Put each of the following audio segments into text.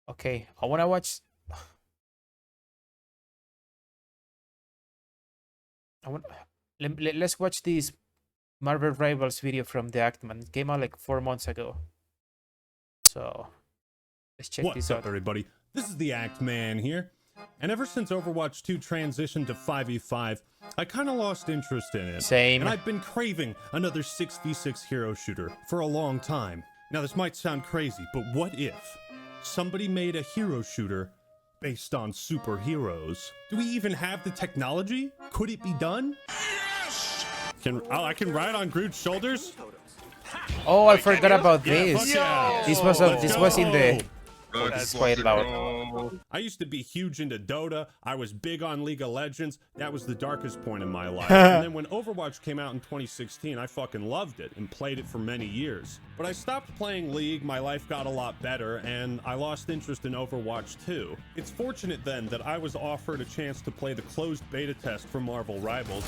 Okay, I wanna watch. I want. Let's watch this Marvel Rivals video from the Actman. It came out like 4 months ago. So let's check What's this up, out. everybody? This is the Act Man here. And ever since Overwatch 2 transitioned to 5v5, I kind of lost interest in it. Same. And I've been craving another 6v6 hero shooter for a long time. Now, this might sound crazy, but what if somebody made a hero shooter based on superheroes? Do we even have the technology? Could it be done? Yes! I can ride on Groot's shoulders? Oh, I forgot about Yeah, this. fuck yeah. This was in the. Oh, this is quite loud. I used to be huge into Dota. I was big on League of Legends. That was the darkest point in my life. And then when Overwatch came out in 2016, I fucking loved it and played it for many years. But I stopped playing League, my life got a lot better, and I lost interest in Overwatch 2. It's fortunate then that I was offered a chance to play the closed beta test for Marvel Rivals.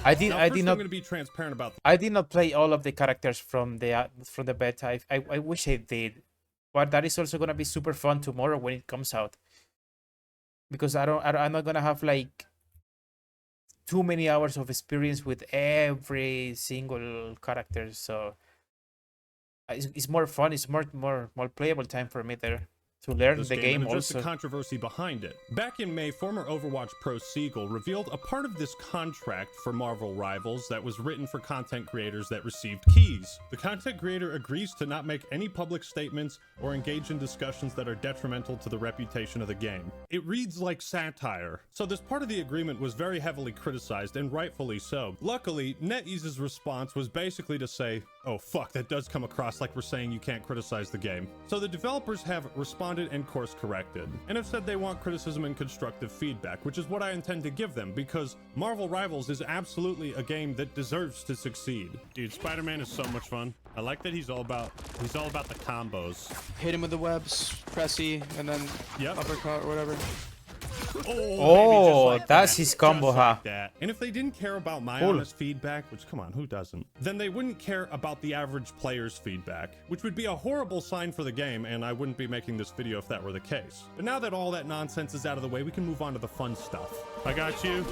I did not. I'm gonna be transparent about I did not play all of the characters from the beta. I wish I did, but that is also gonna be super fun tomorrow when it comes out. Because I'm not gonna have like too many hours of experience with every single character. So it's more fun. It's more playable time for me there to learn the game and just also. the controversy behind it. Back in May, former Overwatch pro Siegel revealed a part of this contract for Marvel Rivals that was written for content creators that received keys. The content creator agrees to not make any public statements or engage in discussions that are detrimental to the reputation of the game. It reads like satire, so this part of the agreement was very heavily criticized, and rightfully so. Luckily, NetEase's response was basically to say, oh fuck, that does come across like we're saying you can't criticize the game. So the developers have responded and course corrected, and have said they want criticism and constructive feedback, which is what I intend to give them, because Marvel Rivals is absolutely a game that deserves to succeed. Dude, Spider-Man is so much fun. I like that he's all about the combos. Hit him with the webs, press E, and then uppercut or whatever. Oh, like that's that. his combo, Just huh? like that. And if they didn't care about my Cool. honest feedback, which come on, who doesn't? Then they wouldn't care about the average player's feedback, which would be a horrible sign for the game, and I wouldn't be making this video if that were the case. But now that all that nonsense is out of the way, we can move on to the fun stuff. I got you.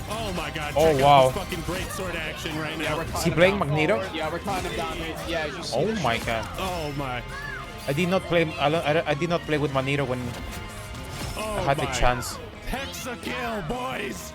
Oh my god, Oh, check wow. out this fucking great sword action right now. Is he playing Magneto? Yeah, we're cutting him down. Yeah, you see Oh this my shit? god. Oh my. I did not play. I did not play with Magneto when Oh I had the my. chance. Hexa-kill, boys!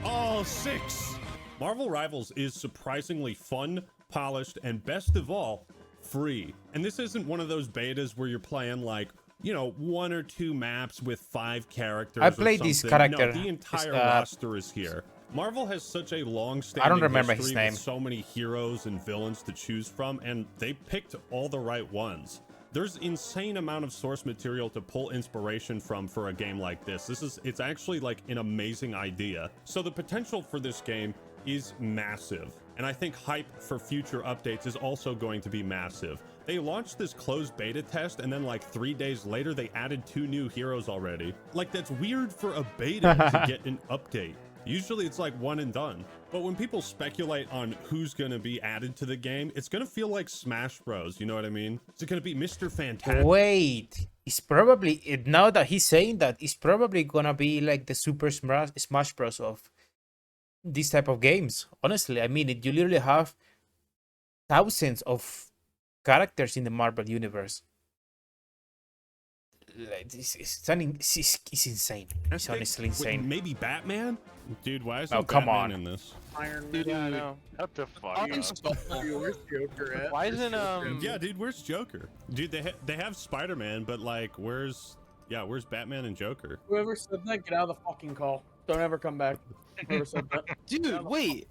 All 6! Marvel Rivals is surprisingly fun, polished, and best of all, free. And this isn't one of those betas where you're playing like, you know, 1 or 2 maps with 5 characters. I played this character. No, the entire roster is here. Marvel has such a long-standing I don't remember his history name. with so many heroes and villains to choose from, and they picked all the right ones. There's insane amount of source material to pull inspiration from for a game like this. It's actually like an amazing idea. So the potential for this game is massive. And I think hype for future updates is also going to be massive. They launched this closed beta test, and then like 3 days later, they added 2 new heroes already. Like, that's weird for a beta to get an update. Usually it's like one and done. But when people speculate on who's gonna be added to the game, it's gonna feel like Smash Bros, you know what I mean? Is it gonna be Mr. Fantastic? Wait, it's probably, now that he's saying that, it's probably gonna be like the Super Smash Bros of this type of games. Honestly, I mean, you literally have thousands of characters in the Marvel universe. Like, it's insane. It's honestly insane. Wait, maybe Batman? Dude, why is Oh, come Batman on. in this? Iron Dude, Man. yeah, I know. What the fuck? Where's Joker at? Why isn't Yeah, dude, where's Joker? Dude, they have Spider-Man, but like, where's Batman and Joker? Whoever said that, get out of the fucking call. Don't ever come back. Whoever said that. Dude, wait.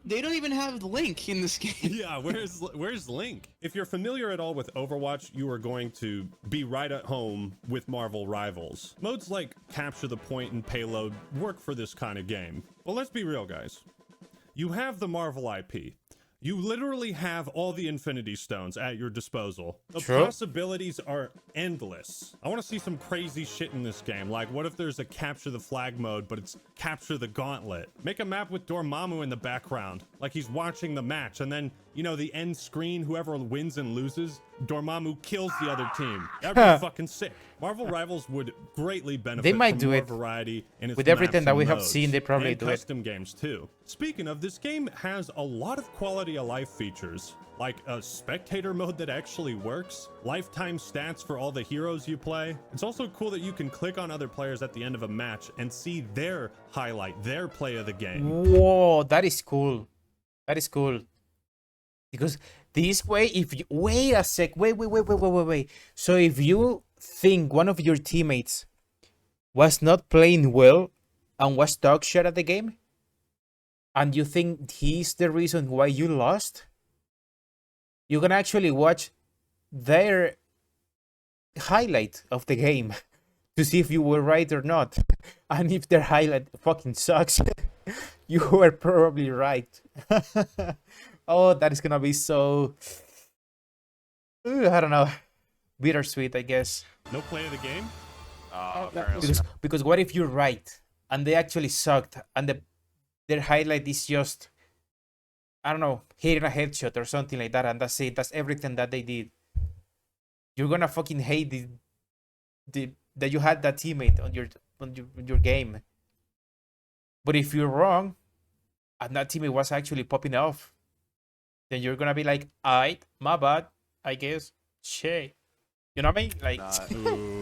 They don't even have Link in this game. Yeah, where's Link? If you're familiar at all with Overwatch, you are going to be right at home with Marvel Rivals. Modes like Capture the Point and Payload work for this kind of game. Well, let's be real, guys. You have the Marvel IP. You literally have all the Infinity Stones at your disposal. The True. possibilities are endless. I want to see some crazy shit in this game. Like, what if there's a capture the flag mode, but it's capture the gauntlet? Make a map with Dormammu in the background, like he's watching the match, and then, you know, the end screen, whoever wins and loses, Dormammu kills the other team. That'd be fucking sick. Marvel Rivals would greatly benefit might from do more it. variety in its With everything maps that and we have modes, seen, they probably and do it. custom games too. Speaking of, this game has a lot of quality of life features, like a spectator mode that actually works, lifetime stats for all the heroes you play. It's also cool that you can click on other players at the end of a match and see their highlight, their play of the game. Whoa, that is cool. That is cool. Because this way, if you wait a sec, wait. So if you think one of your teammates was not playing well and was dog shit at the game, and you think he's the reason why you lost, you can actually watch their highlight of the game to see if you were right or not. And if their highlight fucking sucks, you were probably right. Oh, that is gonna be so... I don't know. Bittersweet, I guess. No play of the game? Because what if you're right and they actually sucked and their highlight is just, I don't know, hitting a headshot or something like that, and that's it. That's everything that they did. You're gonna fucking hate that you had that teammate on your game. But if you're wrong and that teammate was actually popping off, then you're gonna be like, alright, my bad, I guess. Shit. You know what I mean? Like,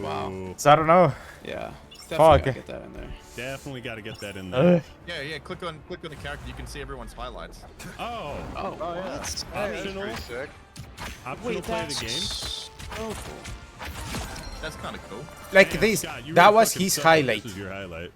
Wow. so I don't know. Yeah. Fuck. Definitely gotta get that in there. Definitely got to get that in there. Yeah. Click on the character. You can see everyone's highlights. Oh, Oh, yeah. what? optional, Pretty sick. optional play of the game. So cool. That's kind of cool. Like Damn, this, Scott, you that really was fucking his suck if highlight. This is your highlight.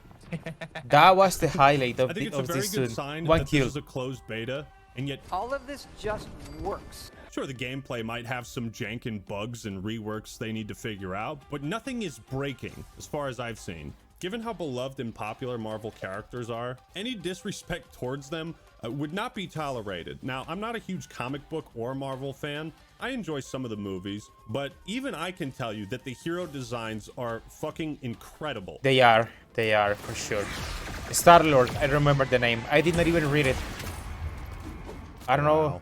That was the highlight I of, think it's a of very this good sign one that kill. this is a closed beta, and yet All of this just works. sure, the gameplay might have some jank and bugs and reworks they need to figure out, but nothing is breaking, as far as I've seen. Given how beloved and popular Marvel characters are, any disrespect towards them would not be tolerated. Now, I'm not a huge comic book or Marvel fan. I enjoy some of the movies, but even I can tell you that the hero designs are fucking incredible. They are for sure. Star-Lord, I remember the name. I did not even read it. I don't know. Wow.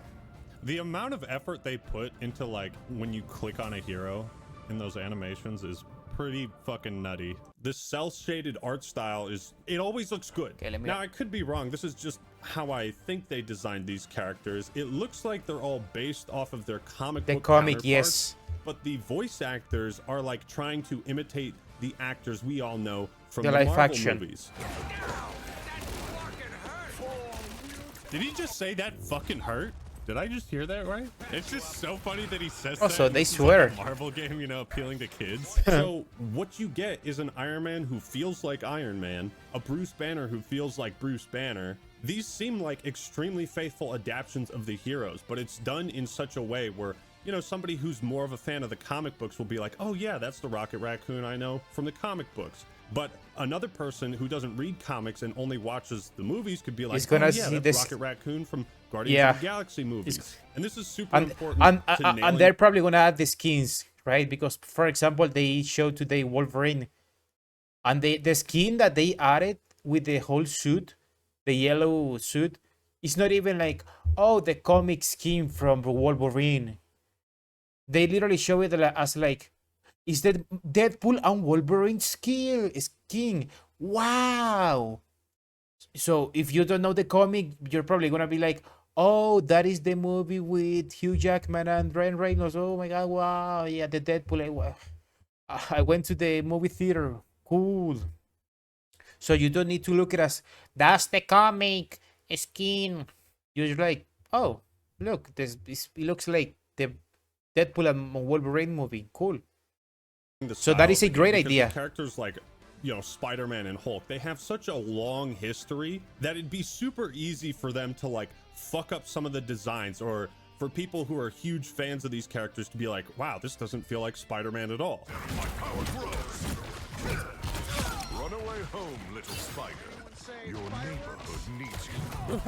The amount of effort they put into, like, when you click on a hero in those animations is pretty fucking nutty. This cel-shaded art style it always looks good. Okay, let me- Now, I could be wrong. This is just how I think they designed these characters. It looks like they're all based off of their comic book comic, counterparts, yes. but the voice actors are, like, trying to imitate the actors we all know from The the live Marvel action. movies. Did he just say that fucking hurt? Did I just hear that right? It's just so funny that he says Also, that. they This is swear. like a Marvel game, you know, appealing to kids. So what you get is an Iron Man who feels like Iron Man, a Bruce Banner who feels like Bruce Banner. These seem like extremely faithful adaptations of the heroes, but it's done in such a way where, you know, somebody who's more of a fan of the comic books will be like, oh yeah, that's the Rocket Raccoon I know from the comic books. But another person who doesn't read comics and only watches the movies could be like, He's gonna oh yeah, see that's this- Rocket Raccoon from Guardians Yeah. of the Galaxy movies. And this is super And important to nailing. and they're probably gonna add the skins, right? Because, for example, they showed today Wolverine, and the skin that they added with the whole suit, the yellow suit, is not even like, oh, the comic skin from Wolverine. They literally show it as like, is that Deadpool and Wolverine skin? Wow. So if you don't know the comic, you're probably gonna be like, oh, that is the movie with Hugh Jackman and Ryan Reynolds. Oh my god, wow, yeah, the Deadpool. I went to the movie theater. Cool. So you don't need to look at us. That's the comic skin. You're like, oh, look, it looks like the Deadpool and Wolverine movie. Cool. the So that is style a great because the idea. Characters like, you know, Spider-Man and Hulk, they have such a long history that it'd be super easy for them to like fuck up some of the designs, or for people who are huge fans of these characters to be like, wow, this doesn't feel like Spider-Man at all. Run away. way home, little spider. Your neighborhood needs you.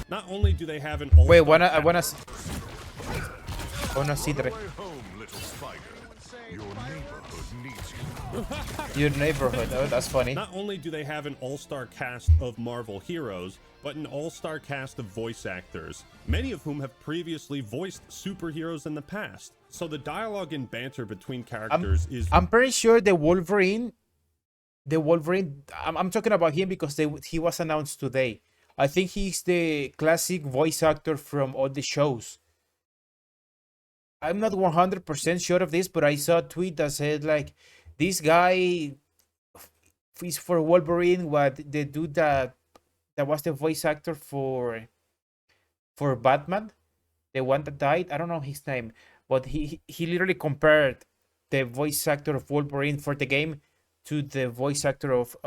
Not only do they have an all-star Wait, I wanna see Run the away home, little spider. Your neighborhood needs you. your neighborhood. Oh, that's funny. Not only do they have an all-star cast of Marvel heroes, but an all-star cast of voice actors, many of whom have previously voiced superheroes in the past. So the dialogue and banter between characters is... I'm pretty sure the Wolverine, I'm talking about him because he was announced today. I think he's the classic voice actor from all the shows. I'm not 100% sure of this, but I saw a tweet that said like, this guy is for Wolverine. What the dude that was the voice actor for Batman, the one that died. I don't know his name, but he literally compared the voice actor of Wolverine for the game to the voice actor of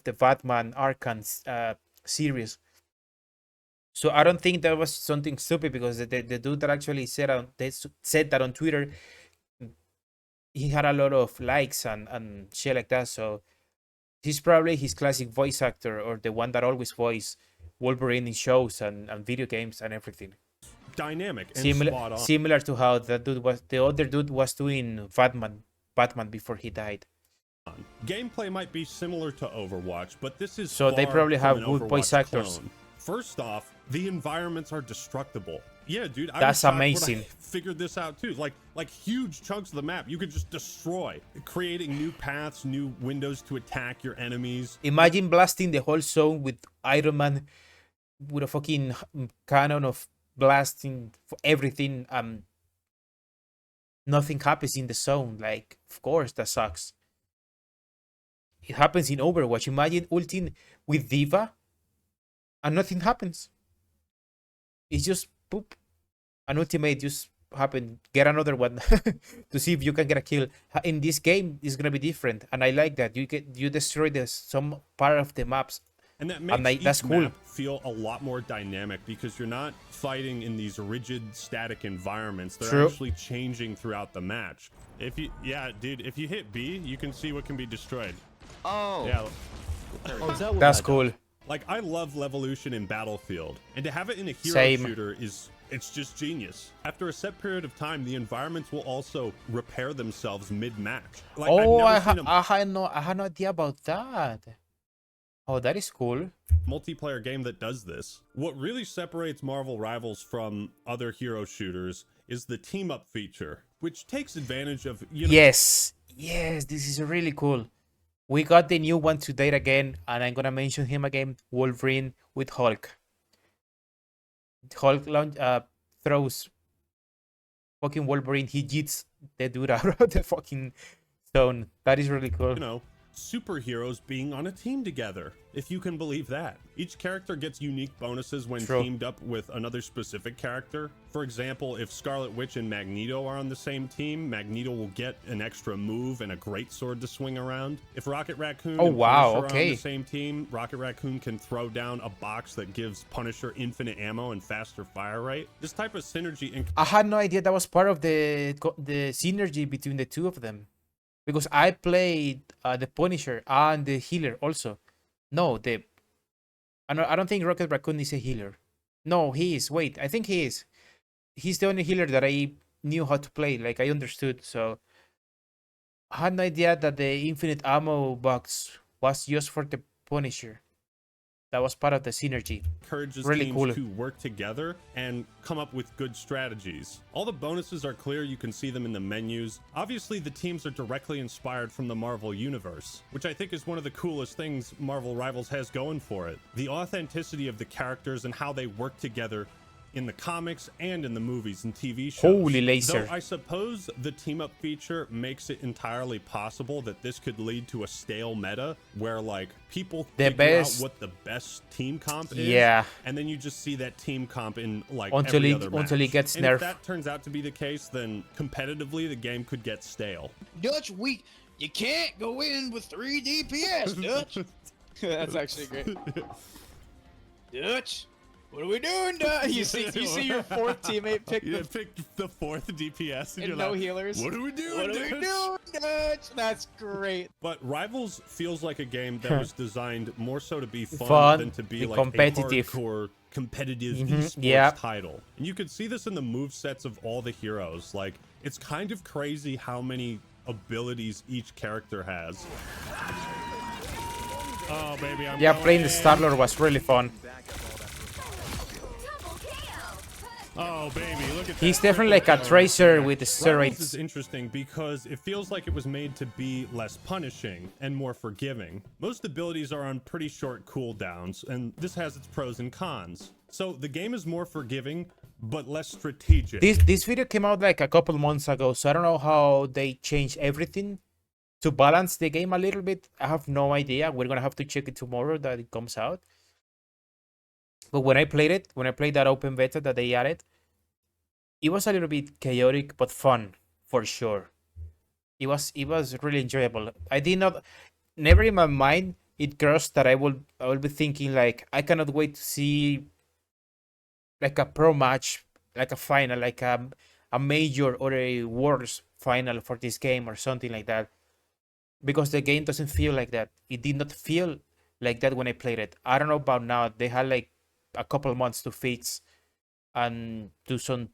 the Batman Arkham series. So I don't think that was something stupid, because the dude that actually said that on Twitter, he had a lot of likes and shit like that. So he's probably his classic voice actor, or the one that always voiced Wolverine in shows and video games and everything. dynamic and spot on. Similar to how the other dude was doing Batman before he died. Gameplay might be similar to Overwatch, but this is So they far probably from have an good voice Overwatch actors. clone. First off, the environments are destructible. Yeah, dude, I That's was shocked when amazing. I figured this out too. Like huge chunks of the map you could just destroy, creating new paths, new windows to attack your enemies. Imagine blasting the whole zone with Iron Man with a fucking cannon of blasting for everything. Nothing happens in the zone. Like, of course, that sucks. It happens in Overwatch. Imagine ulting with Diva and nothing happens. It's just poop. An ultimate just happen. Get another one to see if you can get a kill. In this game, it's gonna be different, and I like that. You destroy some part of the maps, And that makes each that's cool. map feel a lot more dynamic, because you're not fighting in these rigid, static environments. They're True. actually changing throughout the match. If you hit B, you can see what can be destroyed. Oh. Yeah, That's cool. like I love Levolution in Battlefield, and to have it in a hero Same. shooter it's just genius. After a set period of time, the environments will also repair themselves mid-match. Like, Oh, I've never seen a I had no idea about that. Oh, that is cool. multiplayer game that does this. What really separates Marvel Rivals from other hero shooters is the team up feature, which takes advantage of, you know, Yes, this is really cool. We got the new one today again, and I'm gonna mention him again. Wolverine with Hulk. Hulk throws fucking Wolverine. He yeets the dude out of the fucking stone. That is really cool. you know, superheroes being on a team together, if you can believe that. Each character gets unique bonuses when True. teamed up with another specific character. For example, if Scarlet Witch and Magneto are on the same team, Magneto will get an extra move and a great sword to swing around. If Rocket Raccoon and wow, Punisher are on okay. the same team, Rocket Raccoon can throw down a box that gives Punisher infinite ammo and faster fire rate. This type of synergy and I had no idea that was part of the synergy between the two of them, because I played the Punisher and the healer also. No, I don't think Rocket Raccoon is a healer. No, he is. Wait, I think he is. He's the only healer that I knew how to play. Like, I understood. So I had no idea that the infinite ammo box was just for the Punisher. That was part of the synergy. encourages Really teams cool. to work together and come up with good strategies. All the bonuses are clear, you can see them in the menus. Obviously, the teams are directly inspired from the Marvel Universe, which I think is one of the coolest things Marvel Rivals has going for it. The authenticity of the characters and how they work together in the comics and in the movies and TV shows. Holy laser. Though I suppose the team up feature makes it entirely possible that this could lead to a stale meta where like people The figure out best- what the best team comp is, Yeah. and then you just see that team comp in like Until every it- other until match. it gets and if nerfed. that turns out to be the case, then competitively the game could get stale. Dutch, you can't go in with 3 DPS, Dutch. That's actually great. Dutch, What are we doing, Dutch? You see your fourth teammate pick You picked the 4th DPS and and you're no like, healers. what are we doing, What are we Dutch? doing, Dutch? That's great. But Rivals feels like a game that was designed more so to be fun, Fun, than to be be like competitive. a hardcore competitive Mhm, esports yeah. title. And you could see this in the movesets of all the heroes. Like, it's kind of crazy how many abilities each character has. Oh, baby, I'm Yeah, going playing the in. Star-Lord was really fun. Oh, baby, look at He's that definitely like triple a kill tracer right with the there. Rivals is steroids. interesting because it feels like it was made to be less punishing and more forgiving. Most abilities are on pretty short cooldowns, and this has its pros and cons. So the game is more forgiving, but less strategic. This video came out like a couple months ago, so I don't know how they changed everything to balance the game a little bit. I have no idea. We're gonna have to check it tomorrow that it comes out. But when I played that open beta that they added, it was a little bit chaotic but fun for sure. It was really enjoyable. I did not never in my mind it crossed that I will be thinking like I cannot wait to see like a pro match, like a final, like a major or a world's final for this game or something like that. Because the game doesn't feel like that. It did not feel like that when I played it. I don't know about now. They had like a couple months to fix and do some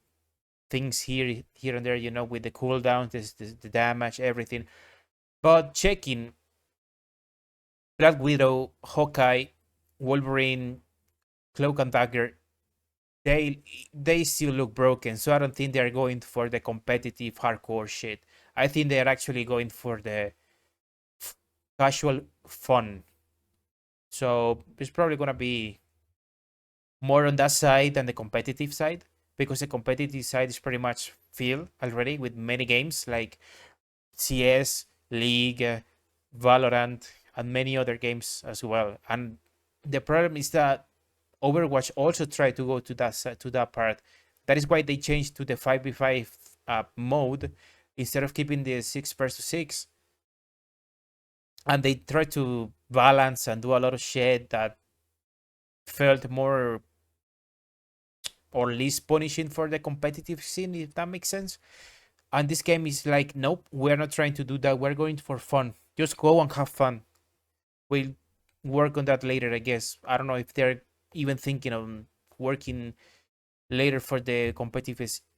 things here and there, with the cooldowns, the damage, everything. But checking Black Widow, Hawkeye, Wolverine, Cloak and Dagger, they still look broken. So I don't think they're going for the competitive hardcore shit. I think they're actually going for the casual fun. So it's probably gonna be more on that side than the competitive side, because the competitive side is pretty much filled already with many games like CS, League, Valorant, and many other games as well. And the problem is that Overwatch also tried to go to that part. That is why they changed to the 5v5 mode instead of keeping the 6 versus 6. And they tried to balance and do a lot of shit that felt more or least punishing for the competitive scene, if that makes sense. And this game is like, nope, we're not trying to do that. We're going for fun. Just go and have fun. We'll work on that later, I guess. I don't know if they're even thinking of working later for the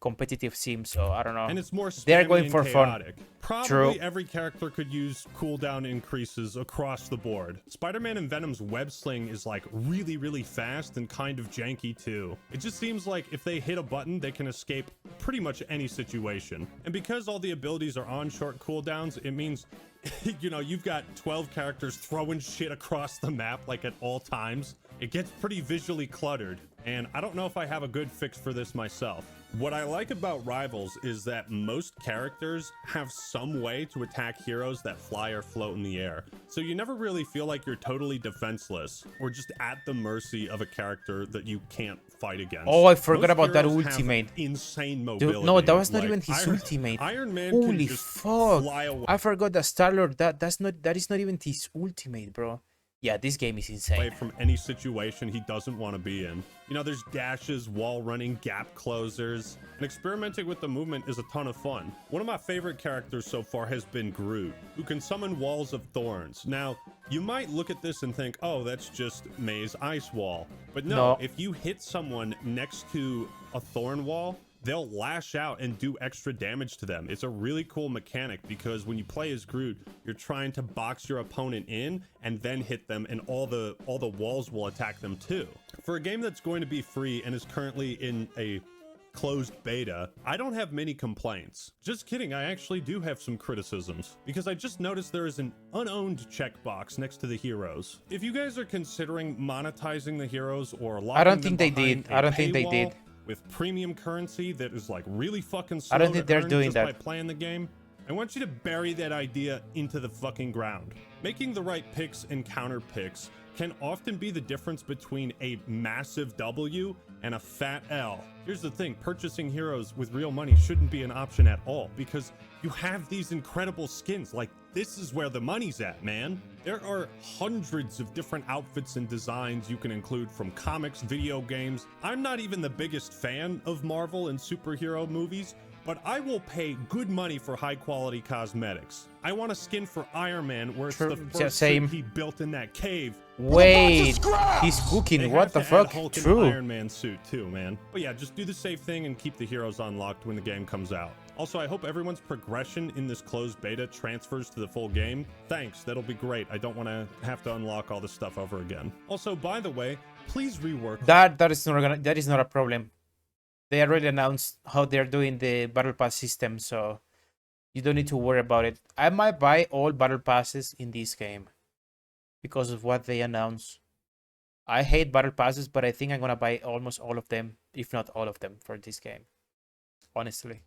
competitive scene, so I don't know. And it's more They're spammy going and for chaotic. fun. Probably True. every character could use cooldown increases across the board. Spider-Man and Venom's web sling is like really, really fast and kind of janky too. It just seems like if they hit a button, they can escape pretty much any situation. And because all the abilities are on short cooldowns, it means you've got 12 characters throwing shit across the map like at all times. It gets pretty visually cluttered, and I don't know if I have a good fix for this myself. What I like about Rivals is that most characters have some way to attack heroes that fly or float in the air, so you never really feel like you're totally defenseless or just at the mercy of a character that you can't fight against. Oh, I forgot Most about that heroes have ultimate. insane Dude, mobility. no, that was not Like, even his ultimate. Iron Man Holy can just fuck! fly away. I forgot that Star-Lord. That is not even his ultimate, bro. Yeah, this game is insane. From any situation he doesn't want to be in. There's dashes, wall running, gap closers, and experimenting with the movement is a ton of fun. One of my favorite characters so far has been Groot, who can summon walls of thorns. Now, you might look at this and think, oh, that's just May's ice wall. But no, if you hit someone next to a thorn wall, they'll lash out and do extra damage to them. It's a really cool mechanic because when you play as Groot, you're trying to box your opponent in and then hit them, and all the walls will attack them too. For a game that's going to be free and is currently in a closed beta, I don't have many complaints. Just kidding, I actually do have some criticisms, because I just noticed there is an unowned checkbox next to the heroes. If you guys are considering monetizing the heroes or locking I don't think them they did. behind a I don't think they paywall did. with premium currency that is like really fucking slow I don't think to they're earn doing just that. by playing the game, I want you to bury that idea into the fucking ground. Making the right picks and counter picks can often be the difference between a massive W and a fat L. Here's the thing, purchasing heroes with real money shouldn't be an option at all, because you have these incredible skins. Like, this is where the money's at, man. There are hundreds of different outfits and designs you can include from comics, video games. I'm not even the biggest fan of Marvel and superhero movies, but I will pay good money for high quality cosmetics. I want a skin for Iron Man where it's the first suit he built in that cave. Wait, he's cooking. They What have the to add fuck? Hulk and True. Iron Man suit too, man. But yeah, just do the safe thing and keep the heroes unlocked when the game comes out. Also, I hope everyone's progression in this closed beta transfers to the full game. Thanks, that'll be great. I don't want to have to unlock all this stuff over again. Also, by the way, please rework That is not a problem. They already announced how they're doing the battle pass system, so you don't need to worry about it. I might buy all battle passes in this game because of what they announced. I hate battle passes, but I think I'm gonna buy almost all of them, if not all of them, for this game. Honestly,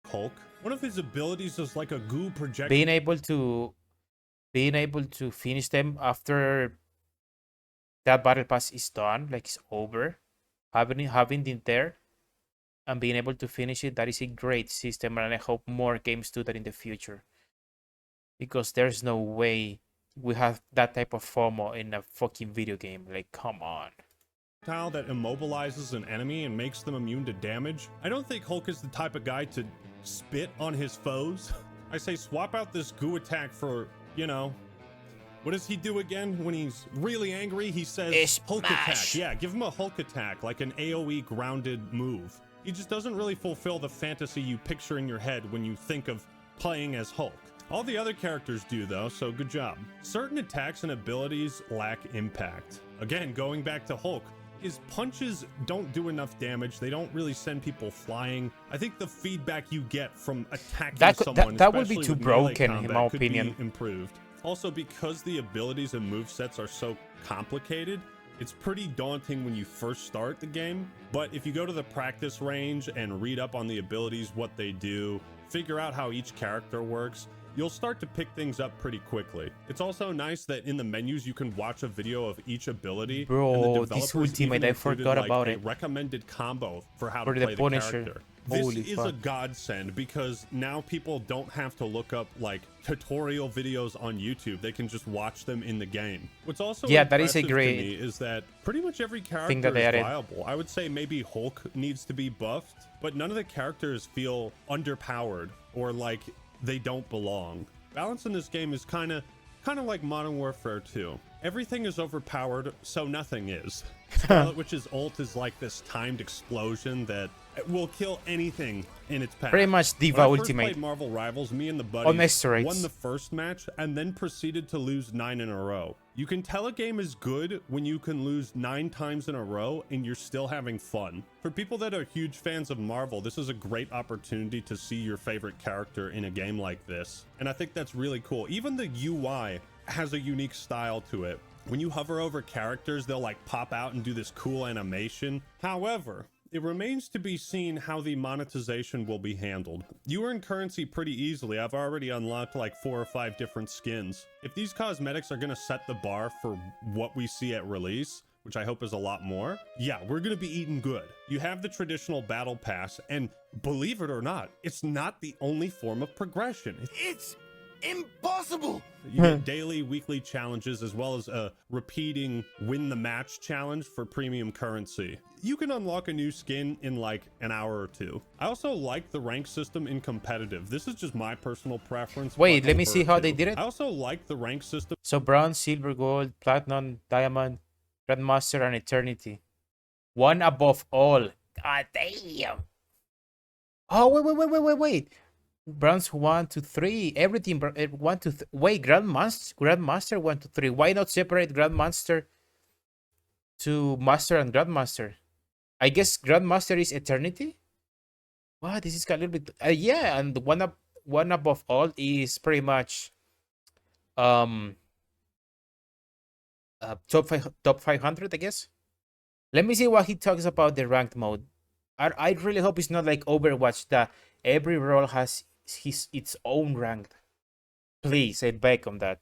Hulk. One of his abilities is like a goo projector. being able to finish them after that battle pass is done, like it's over, having it there and being able to finish it, that is a great system, and I hope more games do that in the future, because there's no way we have that type of FOMO in a fucking video game. Like, come on. That immobilizes an enemy and makes them immune to damage. I don't think Hulk is the type of guy to spit on his foes. I say swap out this goo attack for, you know, what does he do again when he's really angry? He says Hulk attack. Yeah, give him a Hulk attack, like an AoE grounded move. He just doesn't really fulfill the fantasy you picture in your head when you think of playing as Hulk. All the other characters do though, so good job. Certain attacks and abilities lack impact. Again, going back to Hulk, his punches don't do enough damage. They don't really send people flying. I think the feedback you get from attacking someone, that would be especially too with melee broken, in combat, my could be opinion. improved. Also, because the abilities and movesets are so complicated, it's pretty daunting when you first start the game, but if you go to the practice range and read up on the abilities, what they do, figure out how each character works, you'll start to pick things up pretty quickly. It's also nice that in the menus you can watch a video of each ability. Bro, and the this developers ultimate, even I included, forgot like, about a it. recommended combo for how For to the play the Punisher. character. This Holy is fuck. a godsend because now people don't have to look up like tutorial videos on YouTube. They can just watch them in the game. What's also Yeah, that is a impressive to great me is that pretty much every thing character that they is added. viable. I would say maybe Hulk needs to be buffed, but none of the characters feel underpowered or like they don't belong. Balance in this game is kind of like Modern Warfare 2. Everything is overpowered, so nothing is. Scarlet Witch's ult is like this timed explosion that will kill anything in its path. Pretty much Diva When I first Ultimate. played Marvel Rivals, me and the On buddies steroids. won the first match and then proceeded to lose 9 in a row. You can tell a game is good when you can lose 9 times in a row and you're still having fun. For people that are huge fans of Marvel, this is a great opportunity to see your favorite character in a game like this. And I think that's really cool. Even the UI has a unique style to it. When you hover over characters, they'll like pop out and do this cool animation. However, it remains to be seen how the monetization will be handled. You earn currency pretty easily. I've already unlocked like 4 or 5 different skins. If these cosmetics are gonna set the bar for what we see at release, which I hope is a lot more, yeah, we're gonna be eating good. You have the traditional battle pass, and believe it or not, it's not the only form of progression. It's impossible! You get daily, weekly challenges, as well as a repeating win the match challenge for premium currency. You can unlock a new skin in like an hour or 2. I also like the rank system in competitive. This is just my personal preference. Wait, but let me see how they too. did it. I also like the rank system. So bronze, silver, gold, platinum, diamond, grandmaster, and eternity. One above all. God damn. Oh, wait. Bronze 1 to 3. Everything 1 to wait, grandmaster 1 to 3. Why not separate grandmaster to master and grandmaster? I guess grandmaster is eternity. Wow, this is a little bit yeah, and one above all is pretty much top 500, I guess. Let me see what he talks about the ranked mode. I really hope it's not like Overwatch that every role has its own ranked. Please, I beg on that.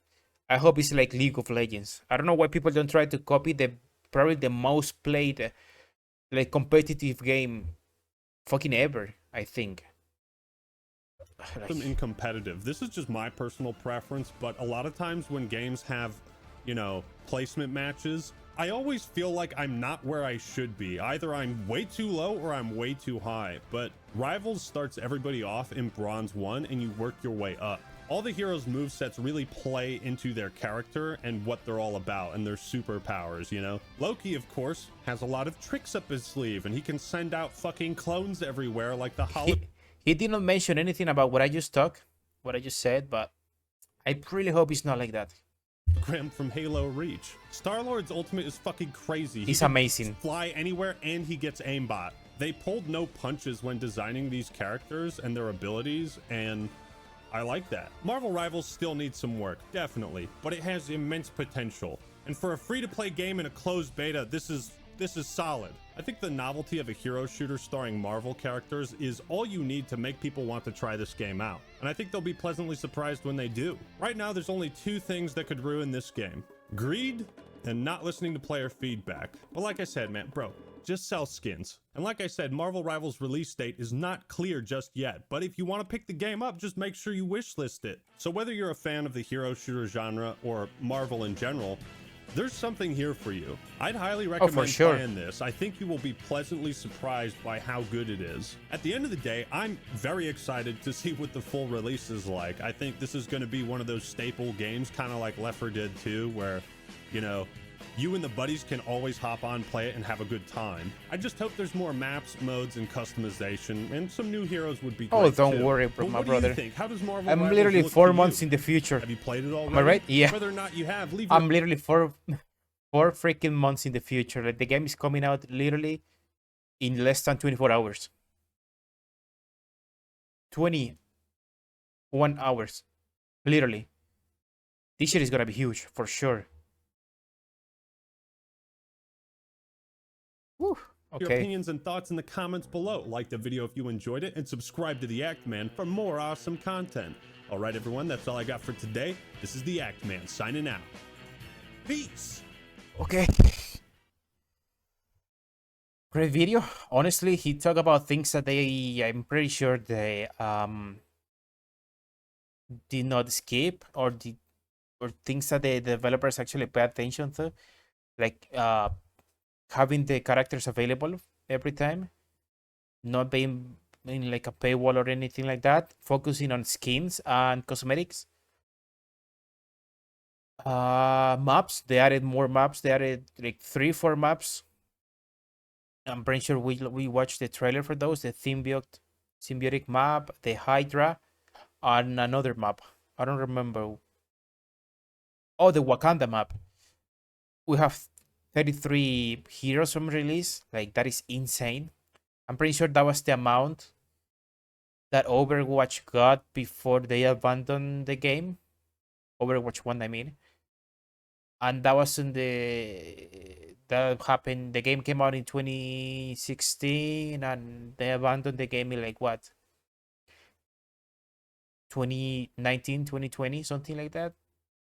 I hope it's like League of Legends. I don't know why people don't try to copy the probably the most played like competitive game fucking ever, I think. Them in competitive. This is just my personal preference, but a lot of times when games have, you know, placement matches, I always feel like I'm not where I should be. Either I'm way too low or I'm way too high. But Rivals starts everybody off in Bronze 1 and you work your way up. All the heroes' movesets really play into their character and what they're all about and their superpowers, you know? Loki, of course, has a lot of tricks up his sleeve and he can send out fucking clones everywhere like the holo. He did not mention anything about what I just said, but I really hope it's not like that. Hologram from Halo Reach. Star-Lord's ultimate is fucking crazy. He's can amazing. Fly anywhere and he gets aimbot. They pulled no punches when designing these characters and their abilities, and I like that. Marvel Rivals still needs some work, definitely, but it has immense potential. And for a free-to-play game in a closed beta, this is solid. I think the novelty of a hero shooter starring Marvel characters is all you need to make people want to try this game out. And I think they'll be pleasantly surprised when they do. Right now, there's only two things that could ruin this game: greed and not listening to player feedback. But like I said, man, bro, just sell skins. And like I said, Marvel Rivals release date is not clear just yet, but if you want to pick the game up, just make sure you wishlist it. So whether you're a fan of the hero shooter genre or Marvel in general, there's something here for you. I'd highly recommend playing this. I think you will be pleasantly surprised by how good it is. At the end of the day, I'm very excited to see what the full release is like. I think this is going to be one of those staple games, kind of like Left 4 Dead 2, where, you know, you and the buddies can always hop on, play it, and have a good time. I just hope there's more maps, modes, and customization, and some new heroes would be great. Oh, don't too. worry, But my what brother. do you think? How does Marvel I'm Rivals literally look 4 to months you? in the future. Have you played it already? Am I right? Yeah. Whether or not you have, leave I'm literally four freaking months in the future. Like, the game is coming out literally in less than 24 hours. 21 hours. Literally. This shit is gonna be huge, for sure. Whew. your Okay. opinions and thoughts in the comments below. Like the video if you enjoyed it, and subscribe to The Act Man for more awesome content. All right, everyone, that's all I got for today. This is The Act Man signing out. Peace. Okay. Great video. Honestly, he talked about things that I'm pretty sure they did not skip, or things that the developers actually pay attention to, like having the characters available every time, not being in like a paywall or anything like that, focusing on skins and cosmetics. Maps, they added more maps. They added like 3-4 maps. I'm pretty sure we watched the trailer for those, the symbiotic map, the Hydra, and another map. I don't remember. Oh, the Wakanda map. We have 33 heroes from release. Like, that is insane. I'm pretty sure that was the amount that Overwatch got before they abandoned the game. Overwatch 1, I mean. And that was that happened. The game came out in 2016, and they abandoned the game in like what? 2019, 2020, something like that.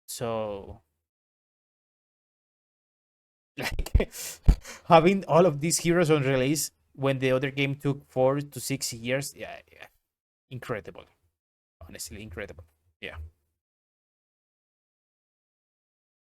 So, like, having all of these heroes on release when the other game took 4 to 6 years, yeah, incredible. Honestly, incredible. Yeah.